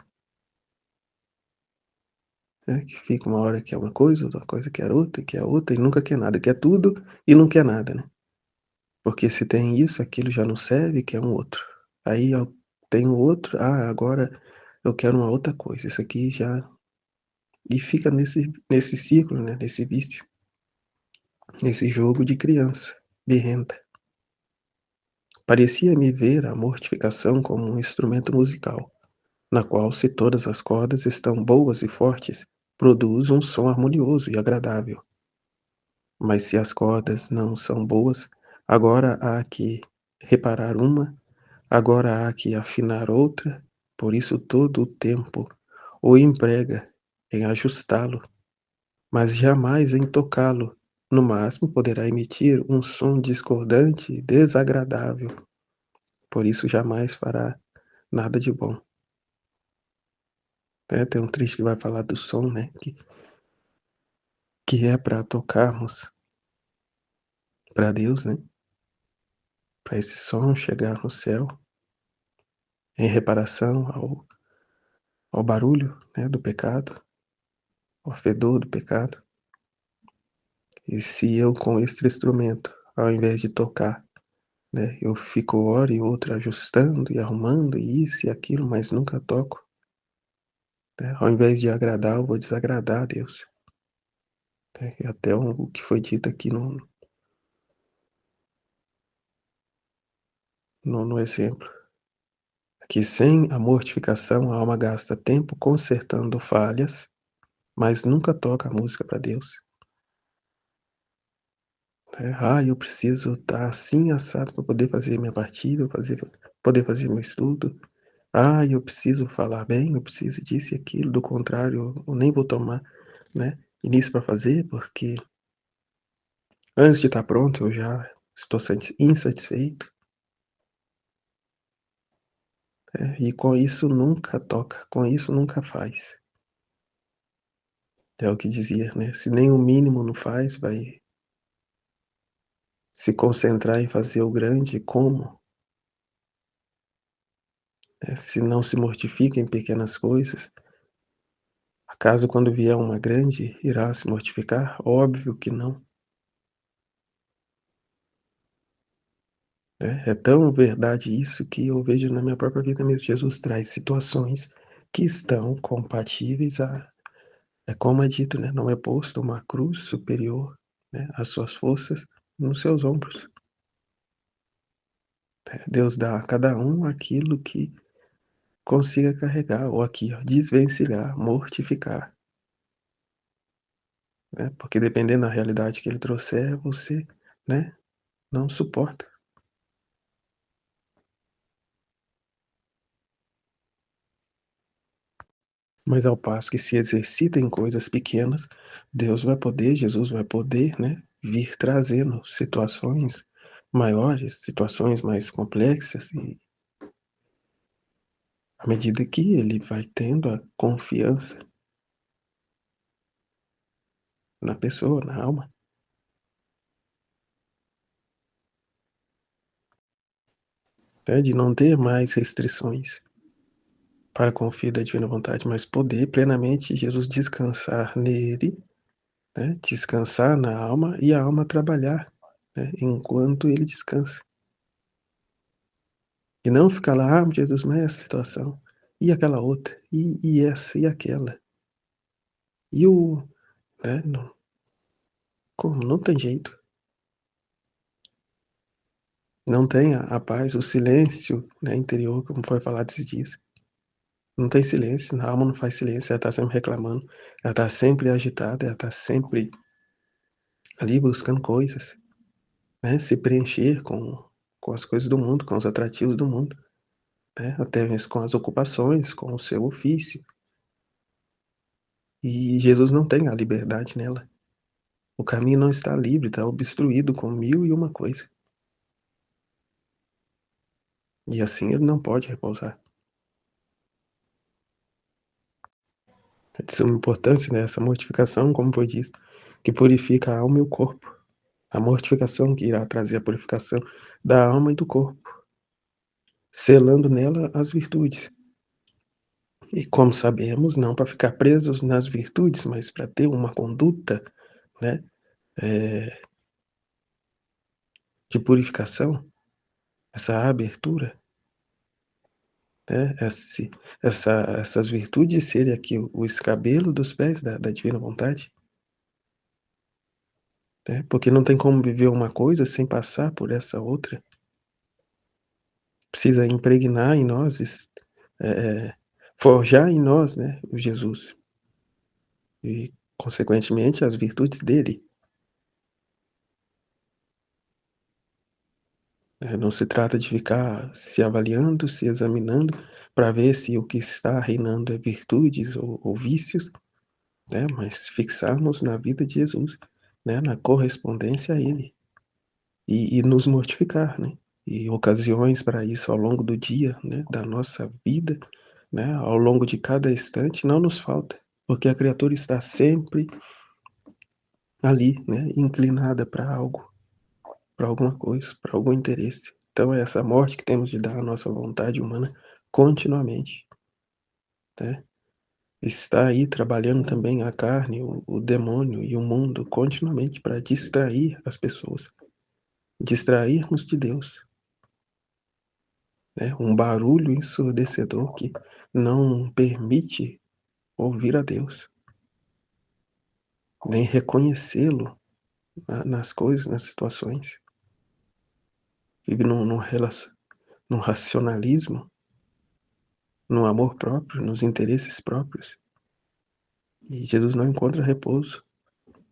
né? Que fica uma hora que é uma coisa, outra coisa que é outra, e nunca quer nada, quer tudo e não quer nada, né? Porque se tem isso, aquilo já não serve, quer um outro. Aí eu tenho outro, agora eu quero uma outra coisa, isso aqui já... E fica nesse ciclo, né? Nesse vício, nesse jogo de criança, birrenta. Parecia-me ver a mortificação como um instrumento musical, na qual, se todas as cordas estão boas e fortes, produz um som harmonioso e agradável. Mas se as cordas não são boas, agora há que reparar uma, agora há que afinar outra, por isso todo o tempo o emprega em ajustá-lo, mas jamais em tocá-lo. No máximo poderá emitir um som discordante e desagradável, por isso jamais fará nada de bom. Tem um trecho que vai falar do som, né? Que é para tocarmos para Deus, né? Para esse som chegar no céu, em reparação ao barulho, né, do pecado, ao fedor do pecado. E se eu com este instrumento, ao invés de tocar, né, eu fico hora e outra ajustando e arrumando e isso e aquilo, mas nunca toco, né, ao invés de agradar, eu vou desagradar a Deus. Né, e até o que foi dito aqui no exemplo. Que sem a mortificação a alma gasta tempo consertando falhas, mas nunca toca a música para Deus. Eu preciso estar assim assado para poder fazer minha partida, poder fazer meu estudo. Eu preciso falar bem, eu preciso disso e aquilo, do contrário, eu nem vou tomar, né, início para fazer, porque antes de estar pronto eu já estou insatisfeito. E com isso nunca toca, com isso nunca faz. É o que dizia, né? Se nem o mínimo não faz, vai se concentrar em fazer o grande como? Se não se mortifica em pequenas coisas, acaso quando vier uma grande irá se mortificar? Óbvio que não. É tão verdade isso que eu vejo na minha própria vida mesmo. Jesus traz situações que estão compatíveis é como é dito, né? Não é posto uma cruz superior, né, às suas forças nos seus ombros. Deus dá a cada um aquilo que consiga carregar, ou aqui, ó, desvencilhar, mortificar. Né? Porque dependendo da realidade que ele trouxer, você, né, não suporta. Mas ao passo que se exercita em coisas pequenas, Jesus vai poder, né, vir trazendo situações maiores, situações mais complexas, e à medida que ele vai tendo a confiança na pessoa, na alma, né, de não ter mais restrições para com o Filho da divina vontade, mas poder plenamente Jesus descansar nele, né, descansar na alma e a alma trabalhar, né, enquanto ele descansa. E não ficar lá, Jesus, mas essa situação, e aquela outra, e essa, e aquela. E o, né, não, como? Não tem jeito. Não tem a paz, o silêncio, né, interior, como foi falado esses dias. Não tem silêncio, a alma não faz silêncio, ela está sempre reclamando, ela está sempre agitada, ela está sempre ali buscando coisas, né, se preencher com as coisas do mundo, com os atrativos do mundo, né, até mesmo com as ocupações, com o seu ofício. E Jesus não tem a liberdade nela. O caminho não está livre, está obstruído com 1001 coisa. E assim ele não pode repousar. É de suma importância, né, essa mortificação, como foi dito, que purifica a alma e o corpo. A mortificação que irá trazer a purificação da alma e do corpo, selando nela as virtudes. E como sabemos, não para ficar presos nas virtudes, mas para ter uma conduta, né, de purificação, essa abertura, né, essas virtudes serem aqui o escabelo dos pés da divina vontade, né, porque não tem como viver uma coisa sem passar por essa outra. Precisa impregnar em nós, forjar em nós, né, o Jesus e, consequentemente, as virtudes dele. Não se trata de ficar se avaliando, se examinando, para ver se o que está reinando é virtudes ou vícios, né? Mas fixarmos na vida de Jesus, né? Na correspondência a Ele, e nos mortificar, né? E ocasiões para isso ao longo do dia, né? Da nossa vida, né? Ao longo de cada instante, não nos falta, porque a criatura está sempre ali, né? Inclinada para algo, para alguma coisa, para algum interesse. Então é essa morte que temos de dar à nossa vontade humana continuamente, né? Está aí trabalhando também a carne, o demônio e o mundo continuamente para distrair as pessoas, distrairmos de Deus, né? Um barulho ensurdecedor que não permite ouvir a Deus, nem reconhecê-lo nas coisas, nas situações. Vive num racionalismo, no amor próprio, nos interesses próprios. E Jesus não encontra repouso.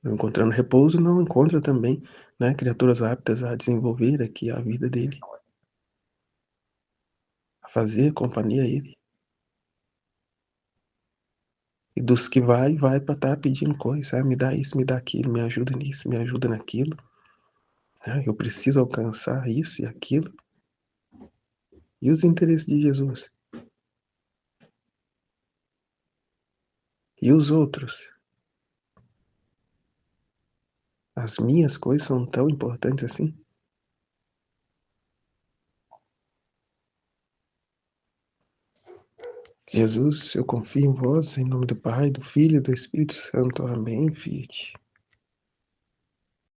Não encontrando repouso, não encontra também, né, criaturas aptas a desenvolver aqui a vida dele, a fazer companhia a ele. E dos que vai para estar pedindo coisa, me dá isso, me dá aquilo, me ajuda nisso, me ajuda naquilo. Eu preciso alcançar isso e aquilo. E os interesses de Jesus? E os outros? As minhas coisas são tão importantes assim? Jesus, eu confio em vós, em nome do Pai, do Filho e do Espírito Santo. Amém, Fiat.